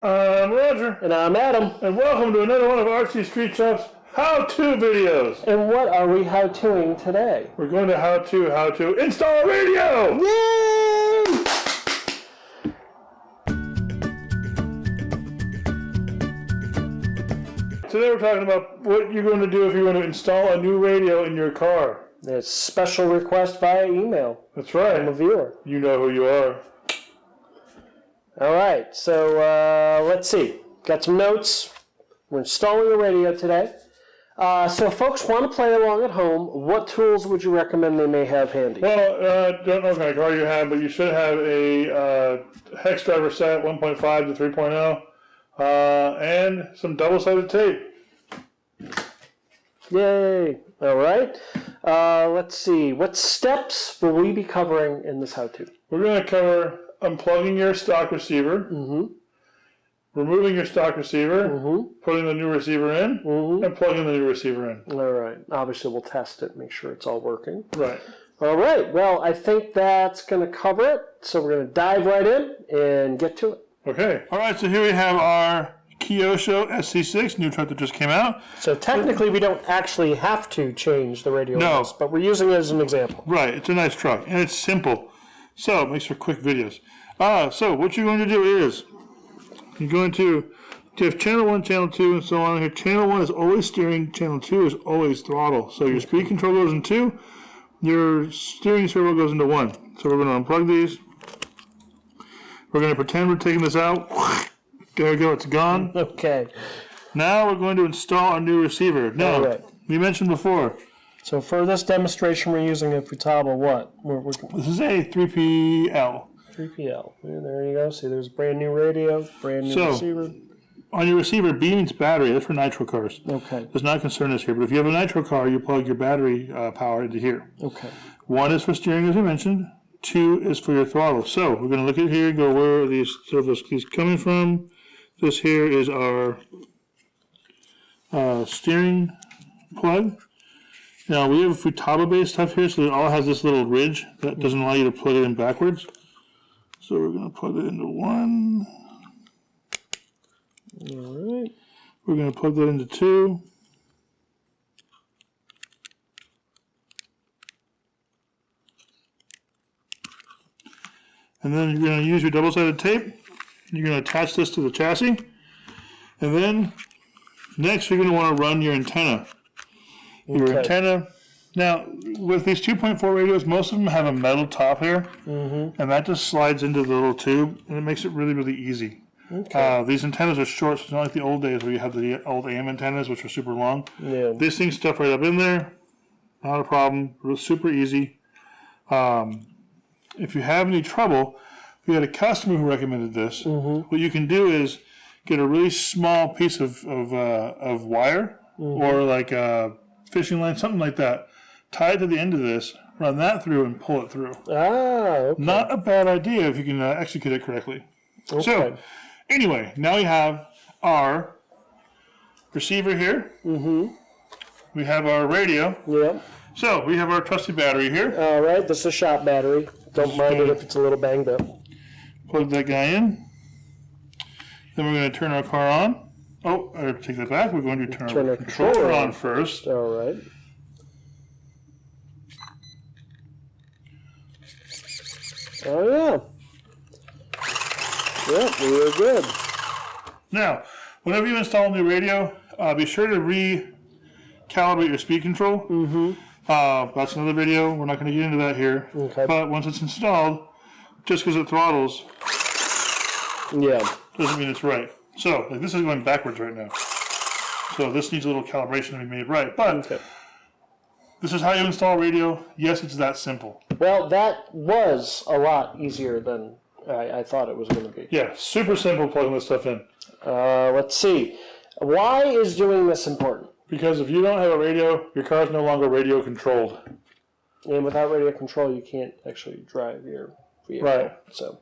I'm Roger. And I'm Adam. And welcome to another one of RC Street Shop's how-to videos. And what are we how-toing today? We're going to how to install a radio! Yay! Today we're talking about what you're going to do if you want to install a new radio in your car. There's special request via email. That's right. From a viewer. You know who you are. All right, so let's see. Got some notes. We're installing a radio today. So if folks want to play along at home, what tools would you recommend they may have handy? Well, don't know what kind of car you have, but you should have a hex driver set 1.5 to 3.0 and some double-sided tape. Yay! All right. Let's see. What steps will we be covering in this how-to? We're going to cover unplugging your stock receiver, removing your stock receiver, putting the new receiver in, and plugging the new receiver in. All right. Obviously, we'll test it, make sure it's all working. Right. All right. Well, I think that's going to cover it. So we're going to dive right in and get to it. Okay. All right. So here we have our Kyosho SC6, new truck that just came out. So technically, we don't actually have to change the radio list, but we're using it as an example. Right. It's a nice truck, and it's simple. So it makes for quick videos. So what you're going to do is you're going to have channel 1, channel 2, and so on here. Channel 1 is always steering. Channel 2 is always throttle. So your speed control goes in 2. Your steering servo goes into 1. So we're going to unplug these. We're going to pretend we're taking this out. There we go. It's gone. Okay. Now we're going to install a new receiver. Now, we mentioned before. So for this demonstration, we're using a Futaba what? This is a 3PL. 3PL. Yeah, there you go. See, there's a brand new radio, brand new receiver. On your receiver, B means battery. That's for nitro cars. Okay. Does not concern us here. But if you have a nitro car, you plug your battery power into here. Okay. 1 is for steering, as we mentioned. 2 is for your throttle. So we're going to look at here and go, where are these coming from? This here is our steering plug. Now, we have Futaba-based stuff here, so it all has this little ridge that doesn't allow you to plug it in backwards. So we're going to plug it into 1. All right. We're going to plug that into 2. And then you're going to use your double-sided tape. You're going to attach this to the chassis. And then, next, you're going to want to run your antenna. Your antenna. Now, with these 2.4 radios, most of them have a metal top here, and that just slides into the little tube, and it makes it really, really easy. Okay. These antennas are short, so it's not like the old days where you have the old AM antennas, which are super long. Yeah. These things stuff right up in there, not a problem, super easy. If you have any trouble, we had a customer who recommended this. What you can do is get a really small piece of wire, or like a fishing line, something like that. Tie it to the end of this, run that through, and pull it through. Okay. Not a bad idea if you can execute it correctly. Okay. So, anyway, now we have our receiver here. We have our radio. Yeah. So, we have our trusty battery here. All right, this is a shop battery. Don't mind it if it's a little banged up. Plug that guy in. Then we're going to turn our car on. Oh, I take that back. We're going to turn our controller on first. All right. Oh, yeah. Yep, we are good. Now, whenever you install a new radio, be sure to recalibrate your speed control. That's another video. We're not going to get into that here. Okay. But once it's installed, just because it throttles doesn't mean it's right. So, like, this is going backwards right now. So this needs a little calibration to be made right. But this is how you install a radio. Yes, it's that simple. Well, that was a lot easier than I thought it was going to be. Yeah, super simple plugging this stuff in. Let's see. Why is doing this important? Because if you don't have a radio, your car is no longer radio controlled. And without radio control, you can't actually drive your vehicle. Right. So,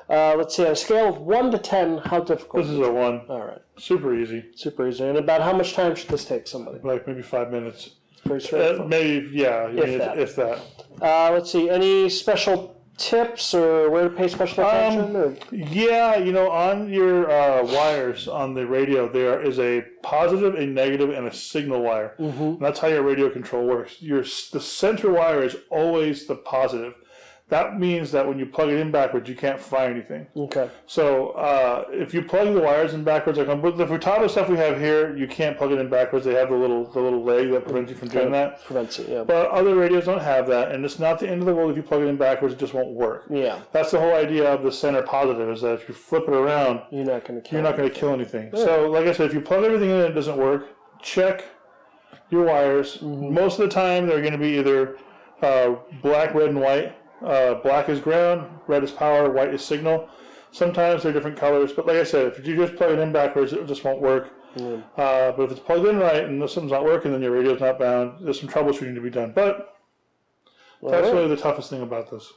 let's see. On a scale of 1 to 10, how difficult? This is a 1. All right. Super easy. Super easy. And about how much time should this take somebody? Like maybe 5 minutes. Pretty straightforward. Maybe, yeah. If that. Let's see. Any special tips or where to pay special attention? Yeah, on your wires on the radio, there is a positive, a negative, and a signal wire. And that's how your radio control works. The center wire is always the positive. That means that when you plug it in backwards, you can't fry anything. Okay. So if you plug the wires in backwards, like on the Futaba stuff we have here, you can't plug it in backwards. They have the little leg that prevents you from doing that. Prevents it, yeah. But other radios don't have that, and it's not the end of the world if you plug it in backwards. It just won't work. Yeah. That's the whole idea of the center positive, is that if you flip it around, you're not going to kill anything. Yeah. So, like I said, if you plug everything in and it doesn't work, check your wires. Most of the time, they're going to be either black, red, and white. Black is ground, red is power, white is signal. Sometimes they're different colors, but like I said, if you just plug it in backwards, it just won't work. But if it's plugged in right and something's not working, then your radio's not bound. There's some troubleshooting to be done. But that's really the toughest thing about this.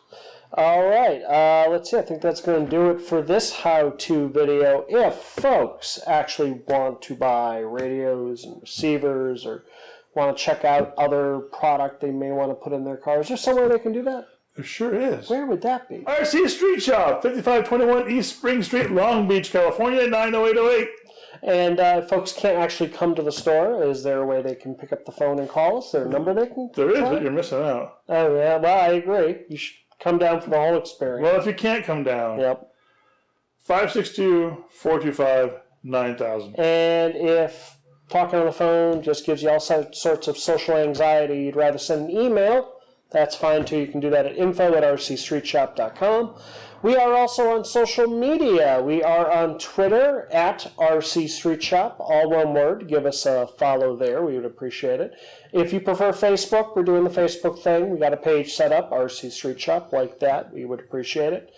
All right. Let's see. I think that's going to do it for this how-to video. If folks actually want to buy radios and receivers or want to check out other product they may want to put in their car, is there somewhere they can do that? There sure is. Where would that be? RC Street Shop, 5521 East Spring Street, Long Beach, California, 90808. And if folks can't actually come to the store, is there a way they can pick up the phone and call us? Is there a number they can There is, but you're missing out. Oh, yeah. Well, I agree. You should come down for the whole experience. Well, if you can't come down, 562-425-9000. And if talking on the phone just gives you all sorts of social anxiety, you'd rather send an email, that's fine too. You can do that at info@rcstreetshop.com. We are also on social media. We are on Twitter at RC Street Shop, all one word. Give us a follow there. We would appreciate it. If you prefer Facebook, we're doing the Facebook thing. We got a page set up, RC Street Shop, like that. We would appreciate it.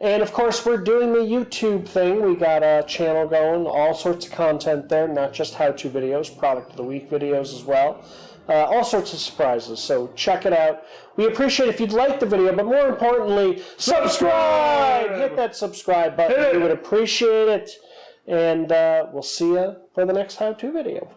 And of course, we're doing the YouTube thing. We got a channel going, all sorts of content there, not just how-to videos, product of the week videos as well. All sorts of surprises, so check it out. We appreciate if you'd like the video, but more importantly, subscribe! Hit that subscribe button. We would appreciate it. And we'll see you for the next how-to video.